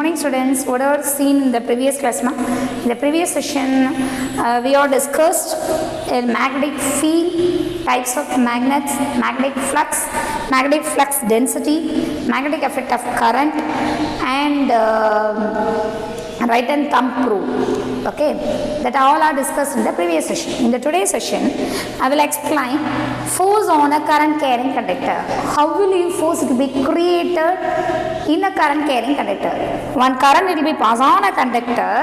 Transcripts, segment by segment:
morning students. Whatever seen in the previous class, in the previous session we have discussed a magnetic field, types of magnets, magnetic flux density, magnetic effect of current, and right and thumb rule. Okay, that all are discussed in the previous session. In the today's session I will explain force on a current carrying conductor. How will you force it to be created in a current carrying conductor? One current will be passed on a conductor.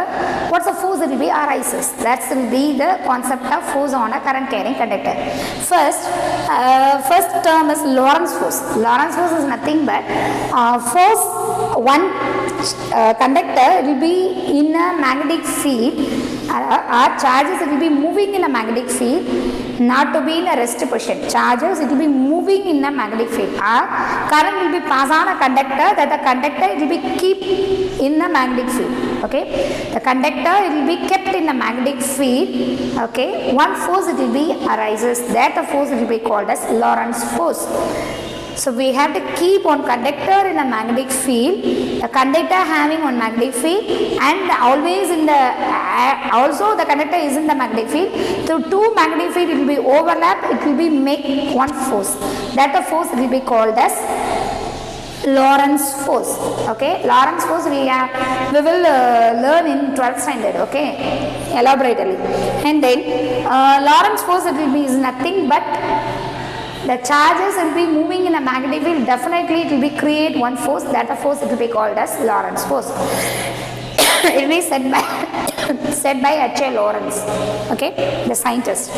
What's the force? It will be arises. That will be the concept of force on a current carrying conductor. First term is Laurent's force. Laurent's force is nothing but force one conductor will be in a magnetic field. Our charges it will be moving in a magnetic field, not to be in a rest position. Charges it will be moving in a magnetic field. Our current will be passed on a conductor, that the conductor it will be keep in a magnetic field. Okay, the conductor it will be kept in a magnetic field. Okay, one force it will be arises. That the force it will be called as Laurent's force. So we have to keep one conductor in a magnetic field, the conductor having one magnetic field, and always in the also the conductor is in the magnetic field. So two magnetic field it will be overlap, it will be make one force. That the force will be called as Laurent's force. Okay, Laurent's force we will learn in 12th standard. Okay, elaborately. And then Laurent's force it will be is nothing but the charges will be moving in a magnetic field. Definitely it will be create one force. That the force it will be called as Laurent's force. It will be said by H.A. Laurent, okay, the scientist.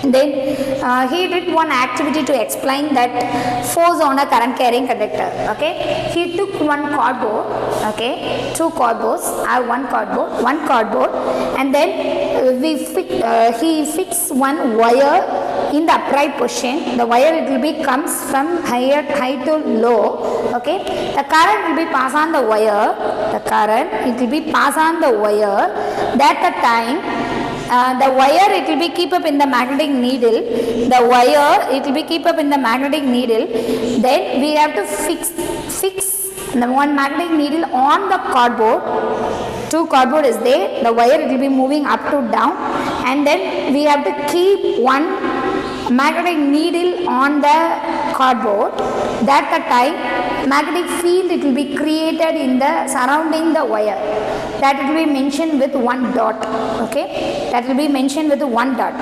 Then he did one activity to explain that force on a current carrying conductor. Okay, he took one cardboard, okay, two cardboards, one cardboard, and then he fixed one wire in the upright position. The wire it will be comes from high to low. Okay, the current will be passed on the wire. The current it will be passed on the wire. That the time. The wire it will be keep up in the magnetic needle. The wire it will be keep up in the magnetic needle. Then we have to fix the one magnetic needle on the cardboard. Two cardboard is there. The wire it will be moving up to down, and then we have to keep one magnetic needle on the cardboard. That the time magnetic field it will be created in the surrounding the wire. That will be mentioned with one dot. Okay, that will be mentioned with one dot.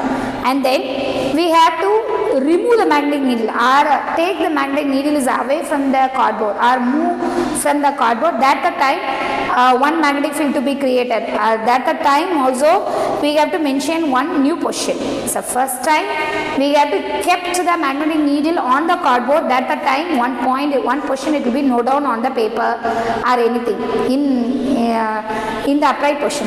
And then we have to remove the magnetic needle or take the magnetic needle is away from the cardboard or move from the cardboard. That the time one magnetic field to be created. That the time also we have to mention one new position. So first time we have to kept the magnetic needle on the cardboard. That the time one position it will be noted down on the paper or anything in the upright position.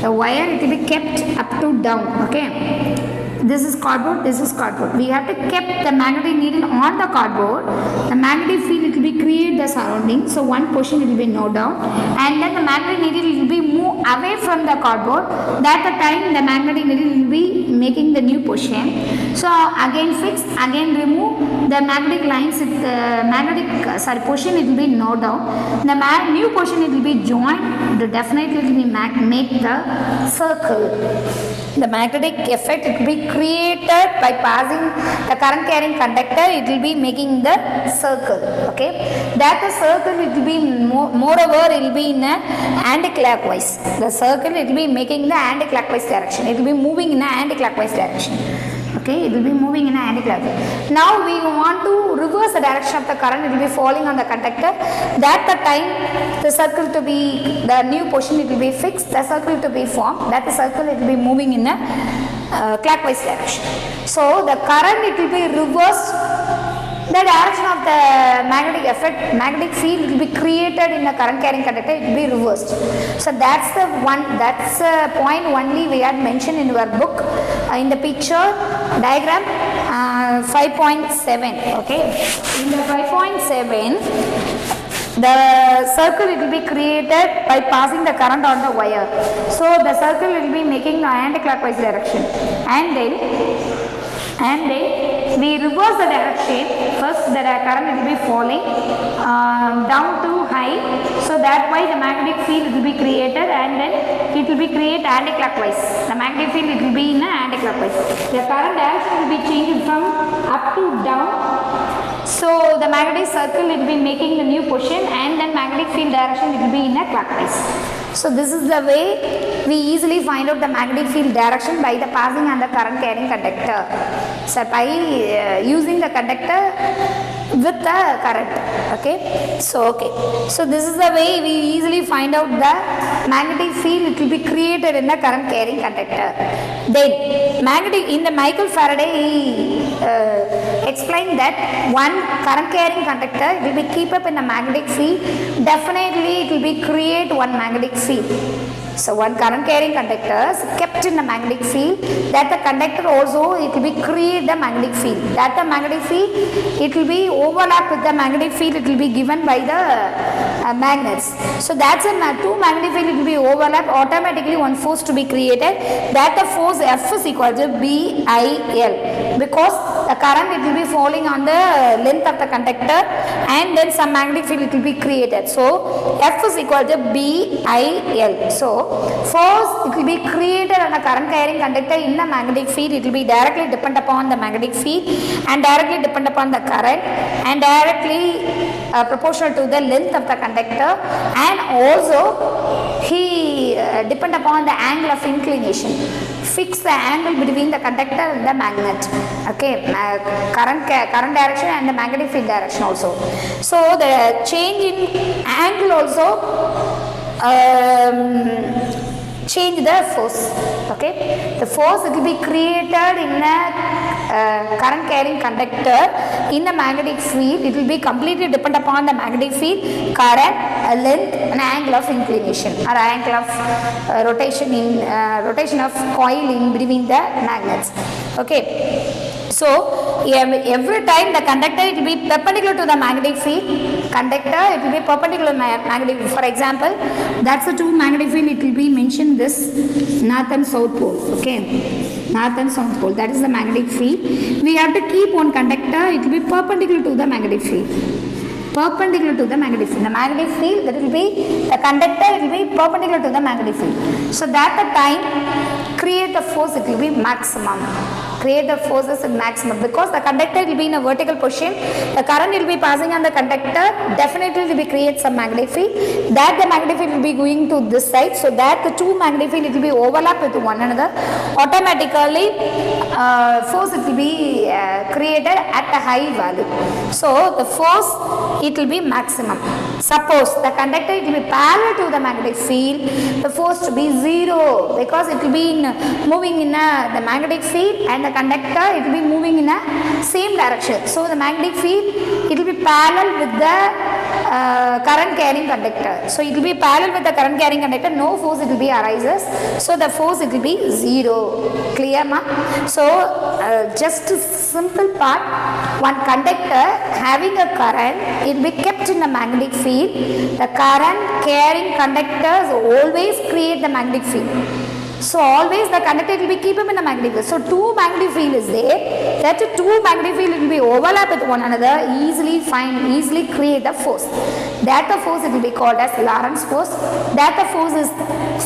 The wire it will be kept up to down. Okay, this is cardboard, this is cardboard. We have to keep the magnetic needle on the cardboard. The magnetic field it will be create the surrounding. So one portion it will be noted down, and then the magnetic needle will be move away from the cardboard. That the time the magnetic needle will be making the new portion. So again fix, again remove the magnetic lines. Portion it will be noted down. The new portion it will be joined. Definitely it will be make the circle. The magnetic effect it will be created by passing the current carrying conductor. It will be making the circle. Okay, that the circle it will be moreover it will be in a anti-clockwise. The circle it will be making the anti-clockwise direction. It will be moving in a anti-clockwise direction. Okay, it will be moving in an anti-clockwise. Now we want to reverse the direction of the current. It will be falling on the conductor. That the time the circle to be the new portion it will be fixed. The circle to be formed. That the circle it will be moving in a clockwise direction. So the current it will be reversed. The direction of the magnetic effect, magnetic field will be created in the current carrying conductor. It will be reversed. So that's the point only we had mentioned in our book in the picture diagram 5.7. Okay, in the 5.7 the circle it will be created by passing the current on the wire. So the circle will be making the anti-clockwise direction, and then and then we reverse the direction. First the current will be falling down to high, so that way the magnetic field will be created, and then it will be created anti-clockwise. The magnetic field it will be in anti-clockwise. The current direction will be changed from up to down. So the magnetic circle will be making the new position, and then magnetic field direction will be in a clockwise. So this is the way we easily find out the magnetic field direction by the passing on the current carrying conductor. So by using the conductor with the current. Okay. So this is the way we easily find out the magnetic field. It will be created in the current carrying conductor. Then magnetic in the Michael Faraday explained that one current carrying conductor will be keep up in the magnetic field. Definitely it will be create one magnetic field. So one current carrying conductor is kept in the magnetic field, that the conductor also it will be create the magnetic field, that the magnetic field it will be overlap with the magnetic field it will be given by the magnets. So that's a two magnetic field it will be overlap, automatically one force to be created, that the force F is equal to BIL, because the current it will be falling on the length of the conductor, and then some magnetic field it will be created. So F is equal to BIL. So force it will be created on a current carrying conductor in the magnetic field. It will be directly depend upon the magnetic field, and directly depend upon the current, and directly proportional to the length of the conductor, and also he depend upon the angle of inclination. Fix the angle between the conductor and the magnet. Okay, current direction and the magnetic field direction also. So the change in angle also change the force. Okay, the force it will be created in a current carrying conductor in the magnetic field. It will be completely depend upon the magnetic field, current, length, and angle of inclination, or angle of rotation of coil in between the magnets. Okay. So every time the conductor it will be perpendicular to the magnetic field, conductor it will be perpendicular to magnetic field. For example, that's the two magnetic field it will be mentioned this north and south pole. Okay, north and south pole, that is the magnetic field. We have to keep one conductor, it will be perpendicular to the magnetic field. Perpendicular to the magnetic field. The magnetic field that will be the conductor it will be perpendicular to the magnetic field. So that the time create the force it will be maximum. Create the forces at maximum, because the conductor will be in a vertical position, the current will be passing on the conductor, definitely will be create some magnetic field, that the magnetic field will be going to this side, so that the two magnetic field it will be overlap with one another, automatically force it will be created at a high value. So the force it will be maximum. Suppose the conductor it will be parallel to the magnetic field, the force to be 0, because it will be moving in the magnetic field, and the conductor it will be moving in a same direction. So the magnetic field it will be parallel with the current carrying conductor. So it will be parallel with the current carrying conductor, no force it will be arises. So the force it will be 0. Clear ma? So just a simple part, one conductor having a current it will be kept in the magnetic field. The current carrying conductors always create the magnetic field. So always the conductor will be keep up in the magnetic field. So two magnetic field is there. That two magnetic field will be overlap with one another. Easily create the force. That the force it will be called as Laurent's force. That the force is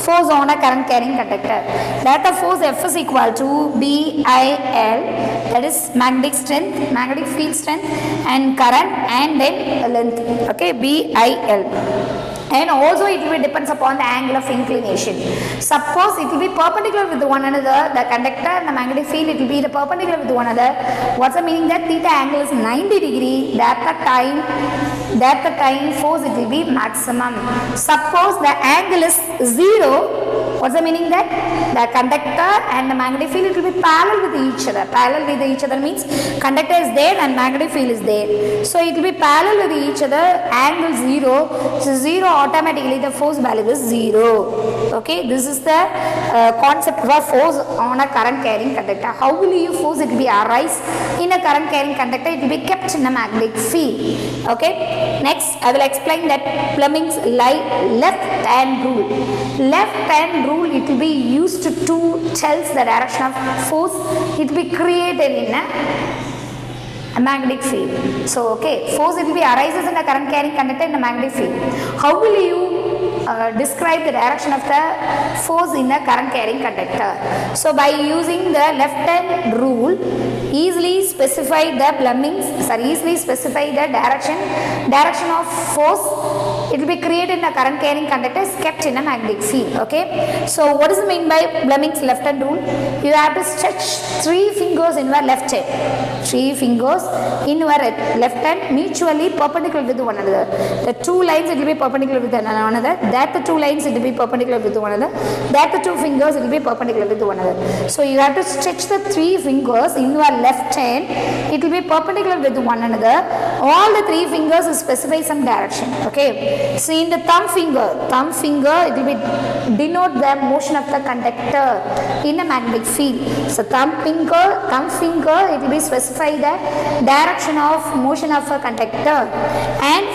force on a current carrying conductor. That the force F is equal to BIL. That is magnetic strength, magnetic field strength, and current, and then length. Okay, BIL. And also it will depends upon the angle of inclination. Suppose it will be perpendicular with one another, the conductor and the magnetic field it will be perpendicular with one another. What's the meaning? That theta angle is 90 degree, that the time force it will be maximum. Suppose the angle is 0, what's the meaning? That the conductor and the magnetic field it will be parallel with each other. Parallel with each other means conductor is there and magnetic field is there. So it will be parallel with each other, angle 0. So 0 automatically the force value is 0. Okay, this is the concept of force on a current carrying conductor. How will you force it will be arise in a current carrying conductor? It will be kept in a magnetic field. Okay, next I will explain that Fleming's left hand rule. Left hand hand rule, it will be used to tells the direction of force. It will be created in a magnetic field. So, okay, force it will be arises in a current carrying conductor in a magnetic field. How will you describe the direction of the force in a current carrying conductor? So, by using the left hand rule, easily specify the easily specify the direction of force. It will be created in a current carrying conductor is kept in a magnetic field. Okay. So, what is the mean by Fleming's left hand rule? You have to stretch 3 fingers in your left hand. 3 fingers in your left hand mutually perpendicular with one another. The 2 lines it will be perpendicular with one another. That the 2 lines it will be perpendicular with one another. That the 2 fingers it will be perpendicular with one another. So, you have to stretch the 3 fingers in your left hand. It will be perpendicular with one another. All the 3 fingers will specify some direction. Okay. So, in the thumb finger it will be denote the motion of the conductor in a magnetic field. So, thumb finger it will be specify the direction of motion of a conductor, and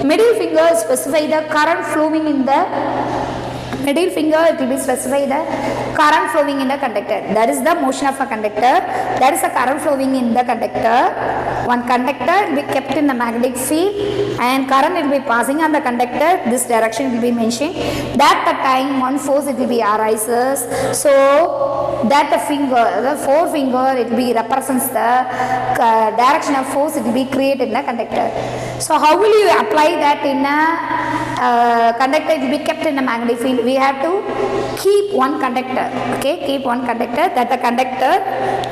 middle finger specify the current flowing in the middle finger. It will be specify the current flowing in the conductor. That is the motion of a conductor. That is the current flowing in the conductor. One conductor will be kept in the magnetic field and current will be passing on the conductor. This direction will be mentioned. That the time one force it will be arises. So that the forefinger it will be represents the direction of force it will be created in the conductor. So how will you apply that in a conductor? It will be kept in the magnetic field. We have to keep one conductor. Okay, keep one conductor. That the conductor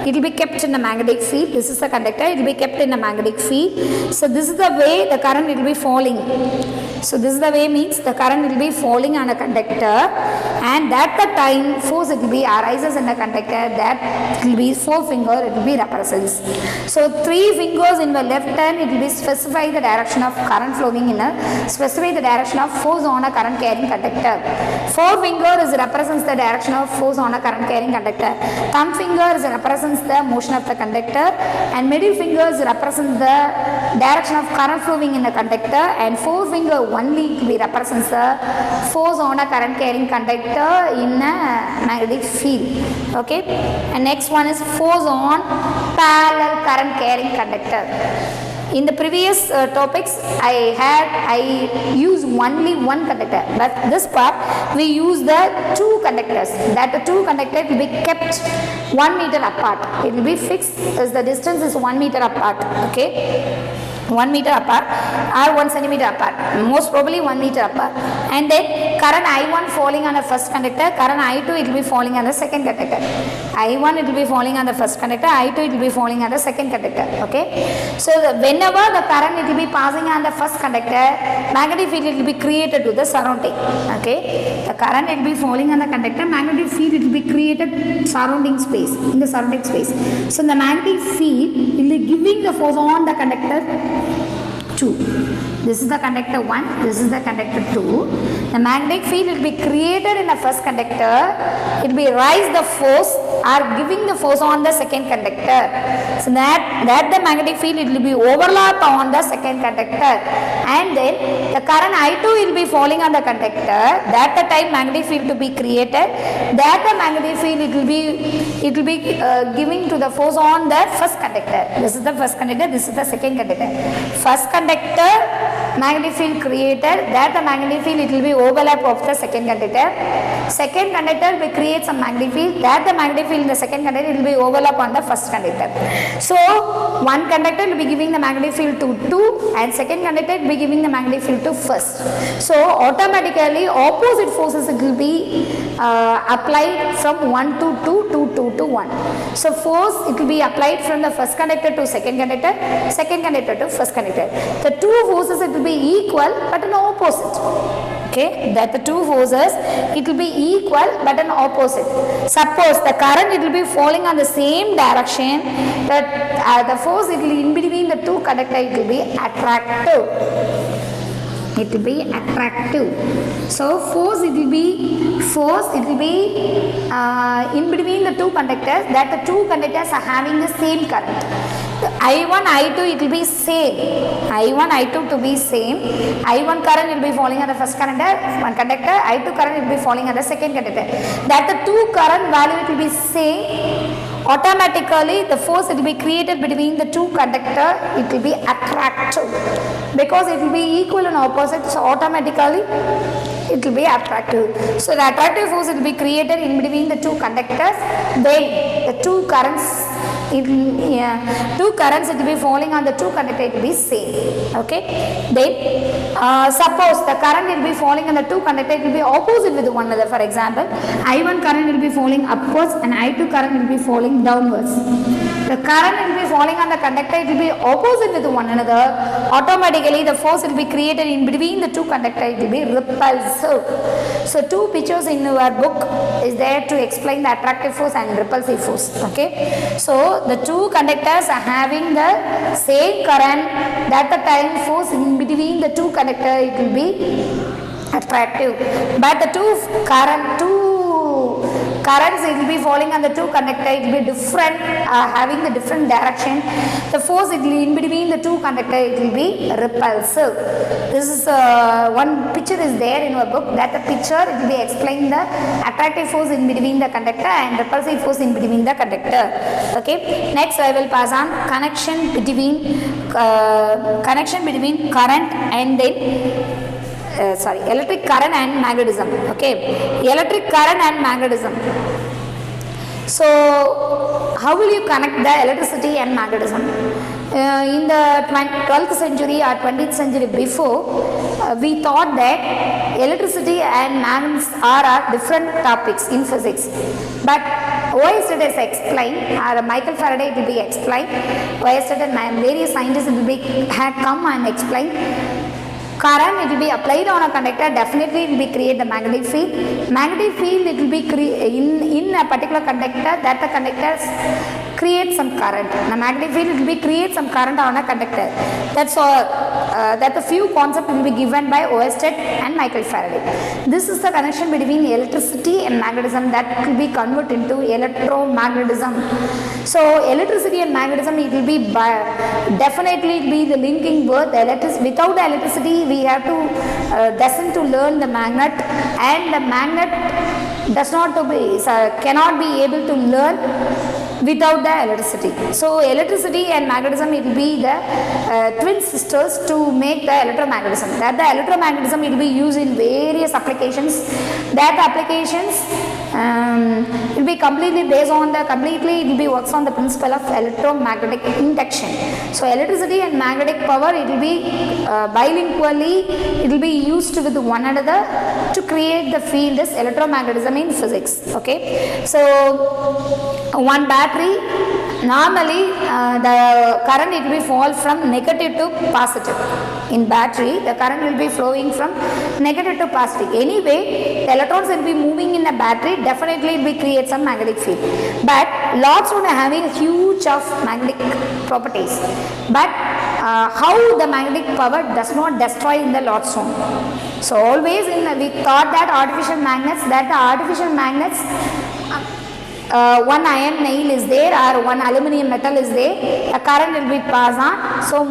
it will be kept in the magnetic field. This is the conductor. It will be kept in the magnetic field. So this is the way the current will be falling. So this is the way means the current will be falling on a conductor, and that the time force it will be arises in the conductor. That will be forefinger it will be represents. So 3 fingers in the left hand it will be specify the direction of current flowing in a specify the direction of force on a current carrying conductor. Forefinger is represents the direction of force on a current carrying conductor. Thumb finger is represents the motion of the conductor, and middle finger is represents the direction of current flowing in the conductor, and forefinger only to be represents the force on a current carrying conductor in a magnetic field. Okay, and next one is force on parallel current carrying conductor. In the previous topics, I used only one conductor, but this part we use the 2 conductors. That the 2 conductors will be kept 1 meter apart. It will be fixed as the distance is 1 meter apart. Okay. 1 meter apart or 1 centimeter apart, most probably 1 meter apart, and then current I1 falling on the first conductor, current I2 it will be falling on the second conductor. I1 it will be falling on the first conductor, I2 it will be falling on the second conductor. Okay, so whenever the current it will be passing on the first conductor, magnetic field it will be created to the surrounding. Okay, the current it will be falling on the conductor, magnetic field it will be created surrounding space, in the surrounding space. So the magnetic field will be giving the force on the conductor 2. This is the conductor 1, this is the conductor 2. The magnetic field will be created in the first conductor. It will be rise the force or giving the force on the second conductor. So that the magnetic field it will be overlap on the second conductor, and then the current I2 will be falling on the conductor. That the time magnetic field to be created. That the magnetic field it will be giving to the force on the first conductor. This is the first conductor. This is the second conductor. First conductor magnetic field created. That the magnetic field it will be overlap of the second conductor. Second conductor will create some magnetic field. That the magnetic field in the second conductor it will be overlap on the first conductor. So one conductor will be giving the magnetic field to 2, and second conductor will be giving the magnetic field to first. So automatically opposite forces it will be applied from 1 to 2 to 2 to 1. So force it will be applied from the first conductor to second conductor to first conductor. The 2 forces it will be equal but an opposite. Okay, that the 2 forces it will be equal but an opposite. Suppose the current it will be falling on the same direction, that the force it will in between the 2 conductor it will be attractive. It will be attractive. So force it will be in between the 2 conductors, that the 2 conductors are having the same current. I1, I2 it will be same. I1, I2 to be same. I1 current will be falling on the first one conductor. I2 current will be falling on the second conductor. That the two current value it will be same. Automatically the force it will be created between the two conductor, it will be attractive because it will be equal and opposite, so automatically it will be attractive. So the attractive force will be created in between the two conductors, then the two currents it will be falling on the two conductor, it will be same. Okay, then suppose the current will be falling on the two conductor, it will be opposite with one another. For example, I1 current will be falling upwards and I2 current will be falling downwards. The current will be falling on the conductor, it will be opposite with one another. Automatically the force will be created in between the two conductor, it will be repulsive. So two pictures in your book is there to explain the attractive force and repulsive force. Okay, so the two conductors are having the same current, that the time force in between the two conductor it will be attractive, but the two currents it will be falling on the two conductor, it will be different, having the different direction. The force it will in between the two conductor, it will be repulsive. This is one picture is there in your book, that the picture it will be explaining the attractive force in between the conductor and repulsive force in between the conductor. Okay, next I will pass on connection between current and then electric current and magnetism. Okay, electric current and magnetism. So how will you connect the electricity and magnetism? In the 12th century or 20th century before, we thought that electricity and magnets are different topics in physics. But why is it is explained, or Michael Faraday it will be explained, why is it and various scientists will be had come and explained. Current it will be applied on a conductor, definitely it will be create the magnetic field. Magnetic field it will be in a particular conductor, that the conductors create some current. The magnetic field it will be create some current on a conductor. That's all. That the few concepts will be given by Oersted and Michael Faraday. This is the connection between electricity and magnetism that will be converted into electromagnetism. So electricity and magnetism it will be definitely be the linking word. Without the electricity we have to descend to learn the magnet, and the magnet cannot be able to learn without the electricity. So electricity and magnetism it will be the twin sisters to make the electromagnetism. That the electromagnetism it will be used in various applications. That applications will be completely based on it will be works on the principle of electromagnetic induction. So electricity and magnetic power it will be bilingually it will be used with one another to create the field as electromagnetism in physics. Okay, so one battery, normally the current it will be fall from negative to positive. In battery the current will be flowing from negative to positive. Anyway the electrons will be moving in a battery, definitely it will create some magnetic field. But lots are having huge of magnetic properties. But how the magnetic power does not destroy in the lot zone. So always we thought that artificial magnets, one iron nail is there or one aluminum metal is there, a current will be passed on. So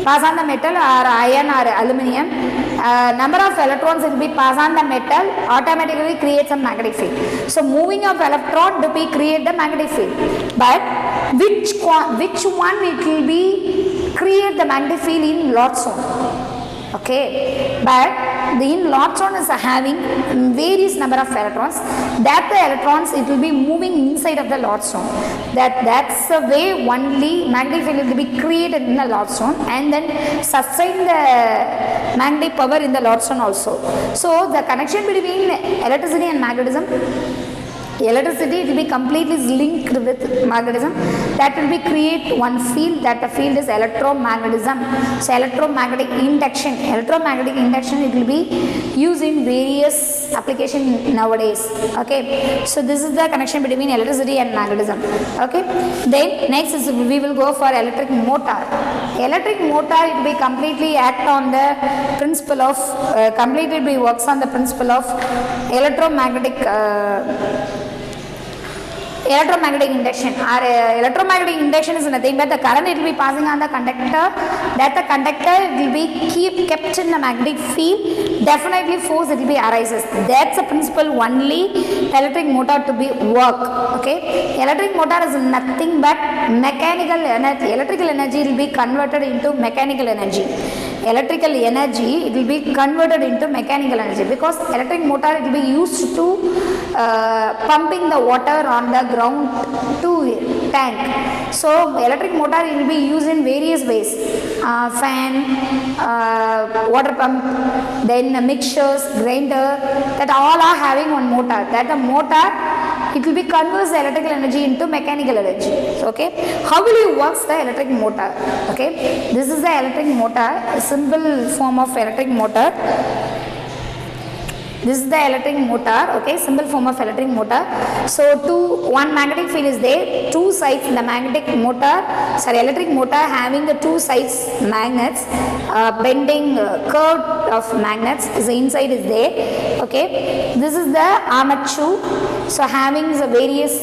pass on the metal or iron or aluminum, number of electrons will be passed on the metal, automatically creates a magnetic field. So moving of electron to be create the magnetic field. But which one it will be create the magnetic field in lot zone? Okay, but the in lot zone is having various number of electrons, that the electrons it will be moving inside of the lot zone. That's the way only magnetic field will be created in the lot zone and then sustain the magnetic power in the lot zone also. So the connection between electricity and magnetism, electricity it will be completely linked with magnetism, that will be create one field, that the field is electromagnetism. So electromagnetic induction it will be used in various application nowadays. Okay, so this is the connection between electricity and magnetism. Okay, then next is we will go for electric motor. Electric motor it will be completely act on the principle of completely works on the principle of electromagnetic electromagnetic induction. Our electromagnetic induction is nothing but the current it will be passing on the conductor, that the conductor will be kept in the magnetic field, definitely force it will be arises. That's the principle only electric motor to be work. Okay, electric motor is nothing but mechanical energy. Electrical energy will be converted into mechanical energy. Electrical energy it will be converted into mechanical energy, because electric motor it will be used to pumping the water on the ground to tank. So electric motor it will be used in various ways, fan, water pump, then mixtures, grinder, that all are having one motor. That the motor it will be converts the electrical energy into mechanical energy. Okay, how will you works the electric motor? Okay, this is the electric motor, a simple form of electric motor. This is the electric motor. Okay, simple form of electric motor. So one magnetic field is there, two sides in the magnetic motor, electric motor having the two sides magnets, bending curve of magnets is the inside is there. Okay, this is the armature, so having the various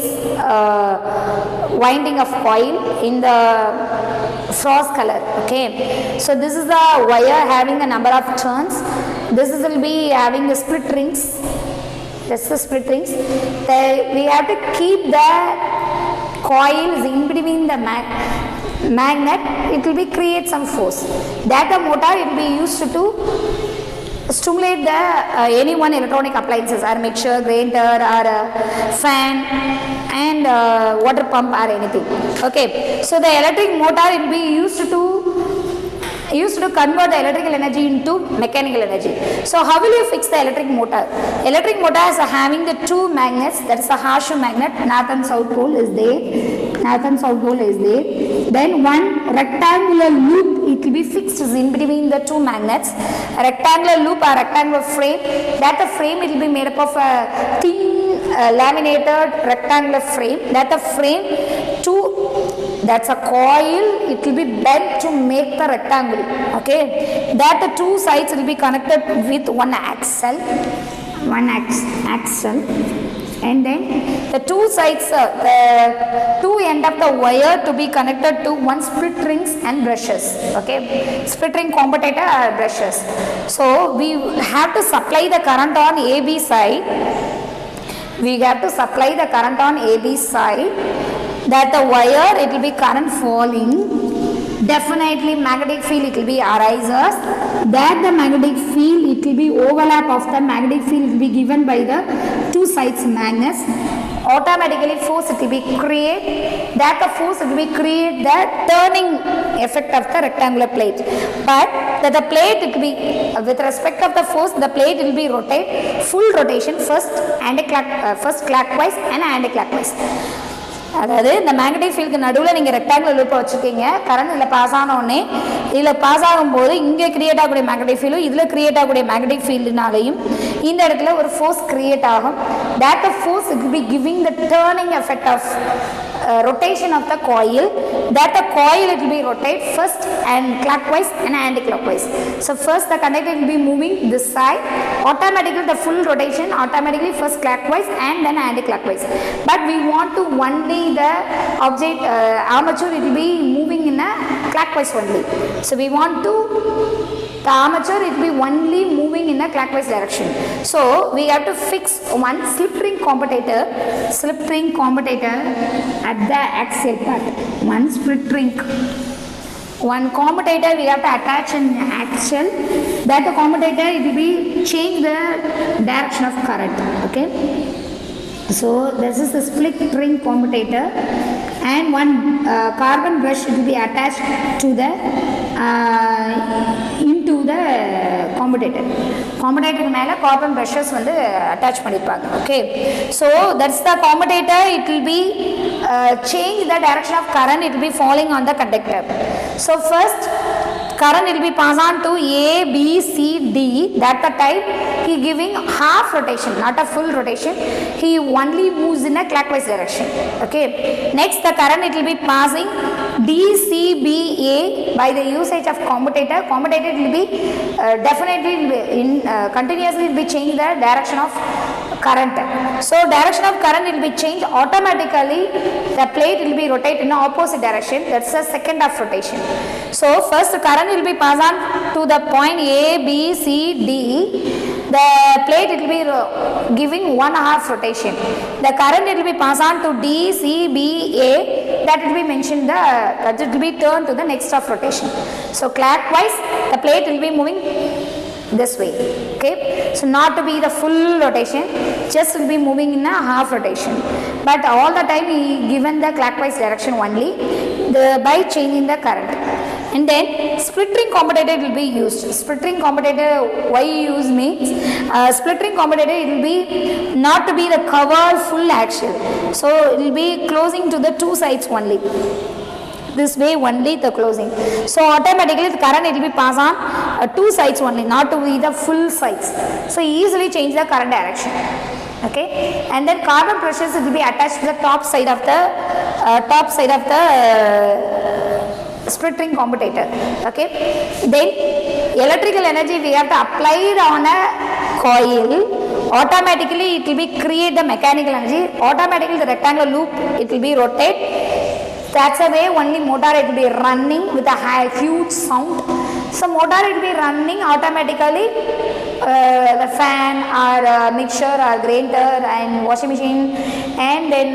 winding of coil in the frost color. Okay, so this is the wire having a number of turns. This is will be having the split rings. That's the split rings. We have to keep the coils in between the magnet. It will be create some force. That the motor it will be used to stimulate the any one electronic appliances, or mixer, grinder, or fan, and water pump, or anything. Okay, so the electric motor it will be used to convert the electrical energy into mechanical energy. So how will you fix the electric motor? Electric motor is having the two magnets, that is a horseshoe magnet, north and south pole is there. North and south pole is there. Then one rectangular loop it will be fixed in between the two magnets. A rectangular loop or rectangular frame, that the frame it will be made up of a thin laminated rectangular frame. That the frame that's a coil, it will be bent to make the rectangle. Okay, that the two sides will be connected with one axle, and then the two sides, the two end of the wire to be connected to one split rings and brushes. Okay, split ring commutator or brushes. So we have to supply the current on AB side. That the wire it will be current falling, definitely magnetic field it will be arises. That the magnetic field it will be overlap of the magnetic field it will be given by the two sides magnets. Automatically force it will be create. That the force it will be create the turning effect of the rectangular plate. But that the plate it will be with respect of the force, the plate will be rotate full rotation, first clockwise and anti-clockwise. அதாவது இந்த magnetic ஃபீல்டுக்கு நடுவில் நீங்கள் rectangular லூப்பை வச்சுருக்கீங்க, current இதில் pass ஆனோடனே இதில் பாஸ் ஆகும்போது இங்கே கிரியேட் ஆகக்கூடிய மேக்னெட்டிக் ஃபீல்டும் இதில் கிரியேட் ஆகக்கூடிய மேக்னெட்டிக் ஃபீல்டுனாலையும் இந்த இடத்துல ஒரு ஃபோர்ஸ் கிரியேட் ஆகும். that the force will be giving the turning effect of rotation of the coil, that the coil it will be rotate first and clockwise and anti-clockwise. So first the conductor will be moving this side, automatically the full rotation automatically first clockwise and then anti-clockwise. But we want to only the object armature it will be moving in a clockwise only. So we want to the armature it will be only moving in a clockwise direction. So we have to fix one slip ring commutator at the axial part. One split ring, one commutator we have to attach an axial, that the commutator it will be change the direction of current. Okay, so this is the split ring commutator, and one carbon brush will be attached to the into the commutator மேல carbon brushes வந்து attach பண்ணிருப்பாங்க. Okay, so that's the commutator, it will be change the direction of current, it will be falling on the conductor. So first current will be passed on to A, B, C, D, that the type he giving half rotation, not a full rotation, he only moves in a clockwise direction. Okay, next the current it will be passing D, C, B, A by the usage of commutator it will be definitely in continuously it will be change the direction of current. So direction of current will be changed automatically. The plate will be rotated in the opposite direction. That's the second half rotation. So first current will be passed on to the point A, B, C, D. The plate will be giving 1/2 rotation. The current will be passed on to D, C, B, A. That will be mentioned. That will be turned to the next half rotation. So clockwise, the plate will be moving this way. Okay, so not to be the full rotation, just will be moving in a half rotation. But all the time we given the clockwise direction only by changing the current. And then split ring commutator will be used. Split ring commutator, why use means split ring commutator it will be not to be the covered full axle. So it will be closing to the two sides only. This way only the closing. So automatically the current it will be passed on two sides only, not to be the full sides. So easily change the current direction. Okay, and then carbon brushes will be attached to the top side of the split ring commutator. Okay, then electrical energy we have to apply it on a coil. Automatically it will be create the mechanical energy. Automatically the rectangular loop it will be rotate. That's the way only motor it will be running with a huge sound. So motor it will be running automatically. The fan or mixture or grinder and washing machine and then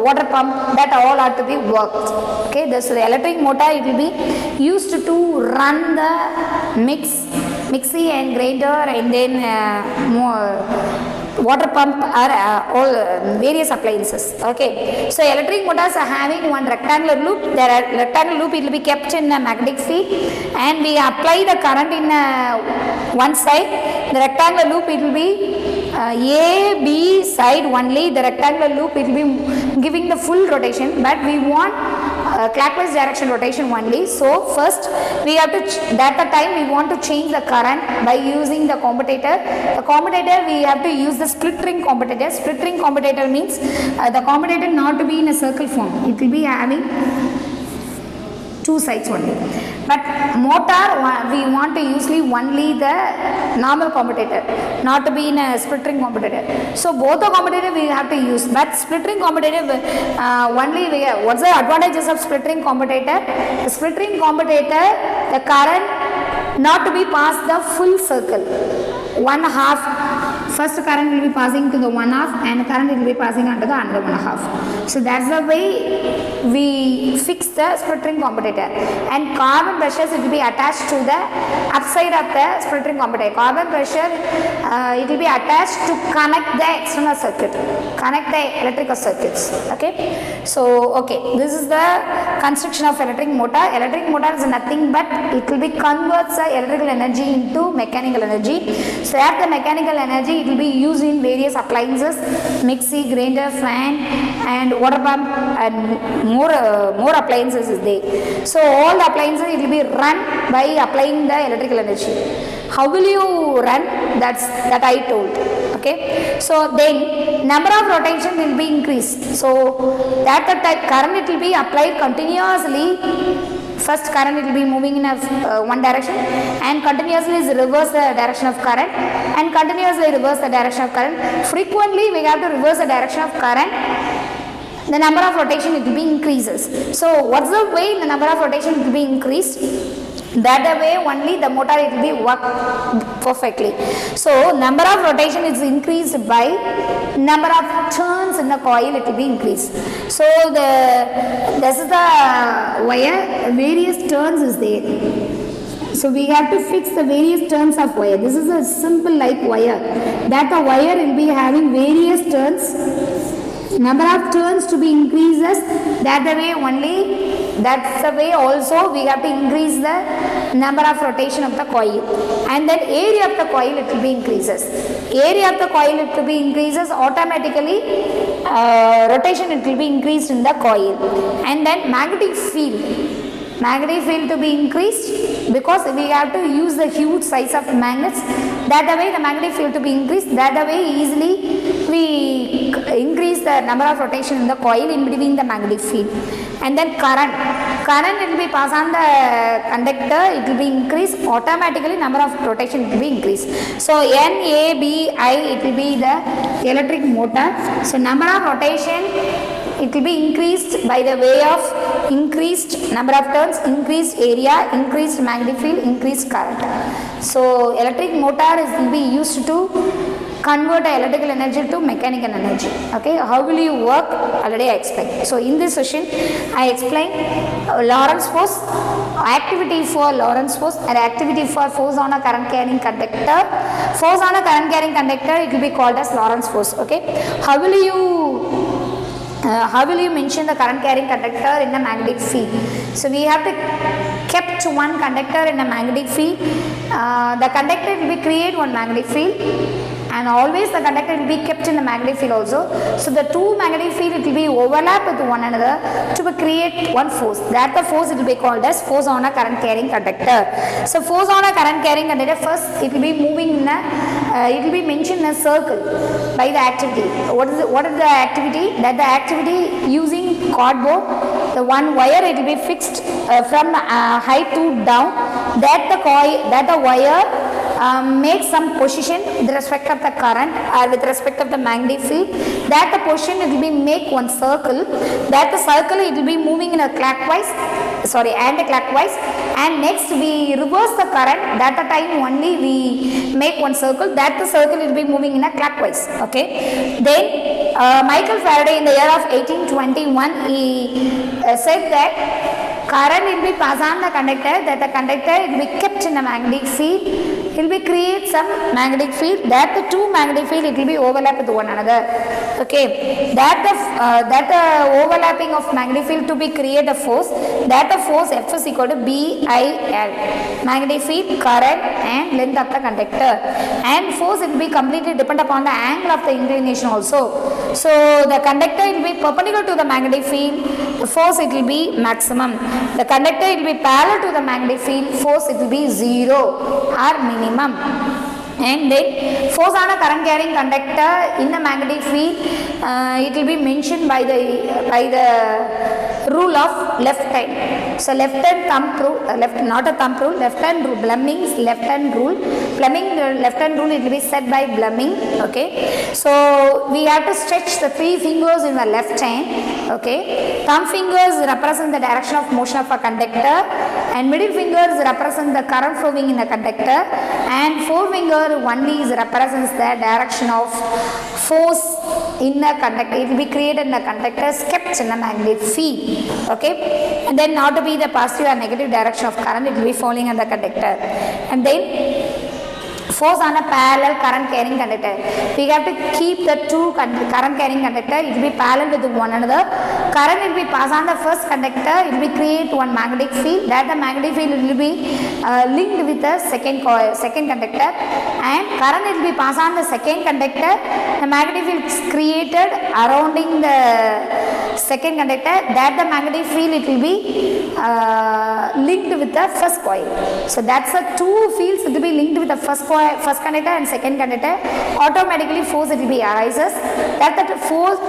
water pump, that all are to be worked. Okay, this the electric motor it will be used to run the mixie and grinder and then water pump or all various appliances. Okay, so electric motors are having one rectangular loop. There are rectangular loop, it will be kept in a magnetic field and we apply the current in one side. The rectangular loop it will be A, B side only. The rectangular loop it will be giving the full rotation, but we want clockwise direction rotation only. So first we have to that the time we want to change the current by using the commutator. The commutator we have to use the split ring commutator. Split ring commutator means the commutator not to be in a circle form. It will be having two sides only. But motor we want to usually only the normal commutator, not to be in a split ring commutator. So both the commutator we have to use, but split ring commutator only we have. What's the advantages of split ring commutator? The split ring commutator, the current not to be past the full circle. 1/2. First current will be passing to the 1/2 and current will be passing under the another 1/2. So that's the way we fix the split ring commutator. And carbon brushes it will be attached to the upside of the split ring commutator. Carbon brushes it will be attached to connect the external circuit, connect the electrical circuits. Okay, so okay, this is the construction of electric motor. Electric motor is nothing but it will be converts the electrical energy into mechanical energy. So that the mechanical energy it will be used in various appliances, mixie, grinder, fan and water pump and more appliances is there. So all the appliances it will be run by applying the electrical energy. How will you run? That I told. Okay, so then number of rotation will be increased. So that the type current it will be applied continuously. First current it will be moving in a one direction and continuously is reverse the direction of current and continuously reverse the direction of current. Frequently we have to reverse the direction of current. The number of rotation it will be increases. So what's the way the number of rotation it will be increased? That the way only the motor it will be work perfectly. So number of rotation is increased by number of turns in the coil it will be increased. So this is the wire, various turns is there. So we have to fix the various turns of wire. This is a simple like wire. That the wire will be having various turns. Number of turns to be increases. That the way only. That's the way also we have to increase the number of rotation of the coil. And then area of the coil it will be increases. Area of the coil it will be increases automatically. Rotation it will be increased in the coil. And then magnetic field. Magnetic field to be increased because we have to use the huge size of magnets. That the way the magnetic field to be increased. That the way easily we increase the number of rotation in the coil in between the magnetic field. And then current will be passed on the conductor, it will be increased automatically, number of rotation will be increased. So NABI, it will be the electric motor. So number of rotation, it will be increased by the way of increased number of turns, increased area, increased magnetic field, increased current. So electric motor will be used to convert electrical energy to mechanical energy. Okay, how will you work? Already I explained. So in this session I explained Lorentz force, activity for Lorentz force, and activity for force on a current carrying conductor. Force on a current carrying conductor, it will be called as Lorentz force. Okay, how will you mention the current carrying conductor in a magnetic field? So we have to kept one conductor in a magnetic field. The conductor will be create one magnetic field, and always the conductor will be kept in the magnetic field also. So the two magnetic field, it will be overlap with one another to create one force. That the force, it will be called as force on a current carrying conductor. So force on a current carrying conductor, first it will be moving in a it will be mentioned in a circle by the activity. What is the activity? That the activity using cardboard, the one wire, it will be fixed from height to down. That the wire make some position with respect of the current or with respect of the magnetic field. That the position, it will be make one circle. That the circle, it will be moving in a anti-clockwise, and next we reverse the current. That the time only we make one circle. That the circle will be moving in a clockwise. Okay. Then Michael Faraday in the year of 1821, he said that current will be passed on the conductor, that the conductor will be kept in a magnetic field, it will be create some magnetic field, that the two magnetic field, it will be overlap with one another. Okay, that the overlapping of magnetic field to be create a force, that the force F is equal to BIL, magnetic field, current and length of the conductor, and force, it will be completely depend upon the angle of the inclination also. So the conductor will be perpendicular to the magnetic field, the force, it will be maximum. The conductor, it will be parallel to the magnetic field, force, it will be 0 or minimum. And then force on a current carrying conductor in the magnetic field, it will be mentioned by the rule of left hand. So left hand thumb rule, not a thumb rule, left hand rule, Fleming's left hand rule. Fleming left hand rule, it will be set by Fleming. Okay, so we have to stretch the three fingers in the left hand. Okay, thumb fingers represent the direction of motion of a conductor, and middle fingers represent the current flowing in the conductor, and forefinger only represents the direction of force in the conductor. It will be created in the conductor, kept in the magnetic field. Okay, and then now to be the positive or negative direction of current, it will be falling on the conductor. And then force on a parallel current carrying conductor, we have to keep the two current carrying conductor, it will be parallel with one another. Current will be passed on the first conductor, it will be create one magnetic field, that the magnetic field will be linked with the second conductor, and current will be passed on the second conductor, the magnetic field is created surrounding the second conductor, that the magnetic field, it will be linked with the first coil. So that's the two fields, it will be linked with the first conductor and second conductor. Automatically force, it will be arises, that the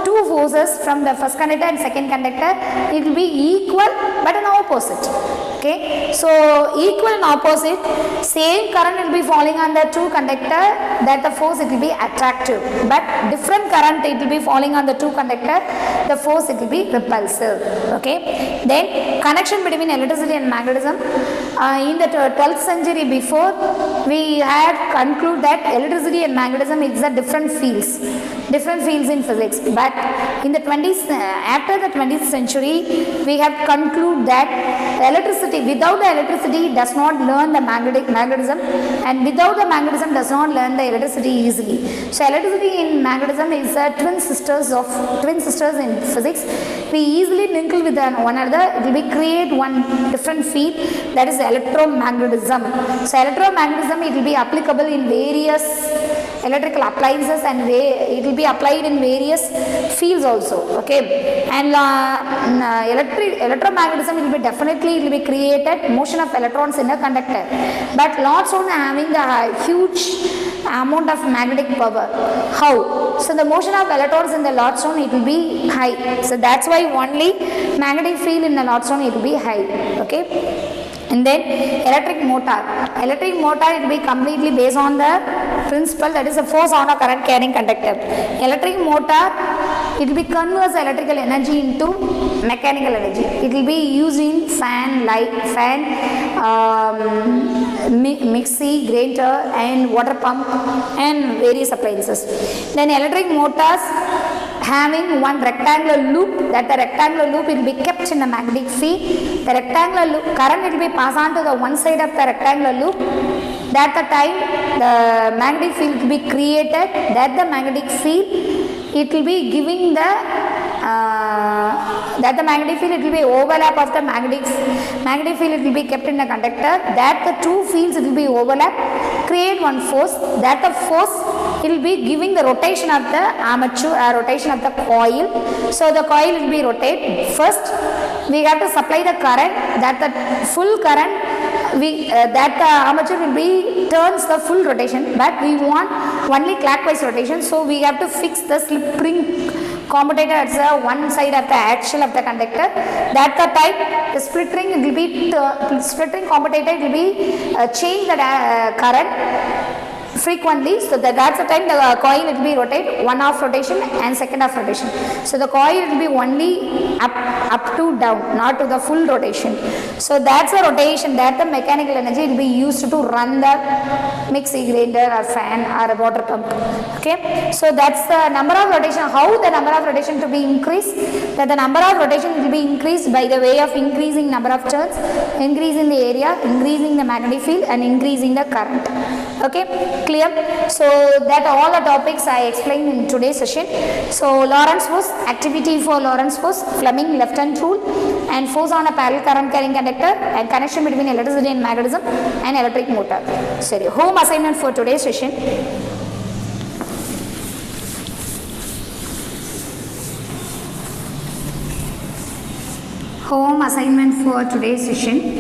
two forces from the first conductor and second conductor, it will be equal but an opposite. Okay, so equal and opposite, same current will be falling on the two conductor, that the force, it will be attractive, but different current, it will be falling on the two conductor, the force, it will be repulsive. Okay, then connection between electricity and magnetism. In the 12th century before, we had concluded that electricity and magnetism is a different fields in physics, but in the after the 20th century, we have concluded that without the electricity does not learn the magnetism, and without the magnetism does not learn the electricity easily. So electricity and magnetism is twin sisters in physics. We easily mingle with one another, it will be create one different field, that is electromagnetism. So electromagnetism, it will be applicable in various electrical appliances, and it will be applied in various fields also. Okay, and electromagnetism will be definitely, it will be created motion of electrons in a conductor, but lots on having the huge amount of magnetic power. How? So the motion of electrons in the lodestone, it will be high. So that's why only magnetic field in the lodestone, it will be high. Okay. And then electric motor. Electric motor, it will be completely based on the principle, that is a force on a current carrying conductor. Electric motor, it will be converts electrical energy into mechanical energy. It will be used in fan, light, mixie, grinder and water pump and various appliances. Then electric motors having one rectangular loop, that the rectangular loop will be kept in the magnetic field. The rectangular loop current will be passed on to the one side of the rectangular loop. That the time the magnetic field will be created, that the magnetic field, it will be giving the that the magnetic field, it will be overlap of the magnetic field, it will be kept in the conductor, that the two fields, it will be overlap, create one force, that the force, it will be giving the rotation of the armature, rotation of the coil. So the coil will be rotate. First we have to supply the current, that the full current, that the armature will be turns the full rotation, but we want only clockwise rotation. So we have to fix the slip ring commutator at the one side of the axle of the conductor. That the type, the split ring will be split ring commutator will be change the current frequently. So that's the time the coil will be rotate, one half rotation and second half rotation. So the coil will be only up to down, not to the full rotation. So that's the rotation, that the mechanical energy will be used to run the mixie, grinder or fan or a water pump. Okay, so that's the number of rotation. How the number of rotation to be increased? That the number of rotation will be increased by the way of increasing number of turns, increasing the area, increasing the magnetic field and increasing the current. Okay, clear? So that all the topics I explained in today's session. So Laurent's force, activity for Laurent's force, Fleming left hand rule and force on a parallel current carrying conductor and connection between electricity and magnetism and electric motor. Sorry, home assignment for today's session. Home assignment for today's session.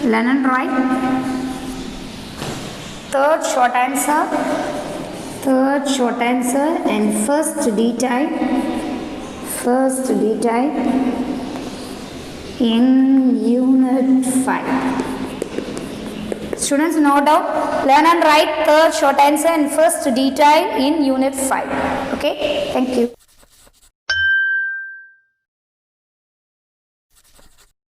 Learn and write. Third short answer and first detail in unit 5. Students, note down, learn and write third short answer and first detail in unit 5. Okay, thank you.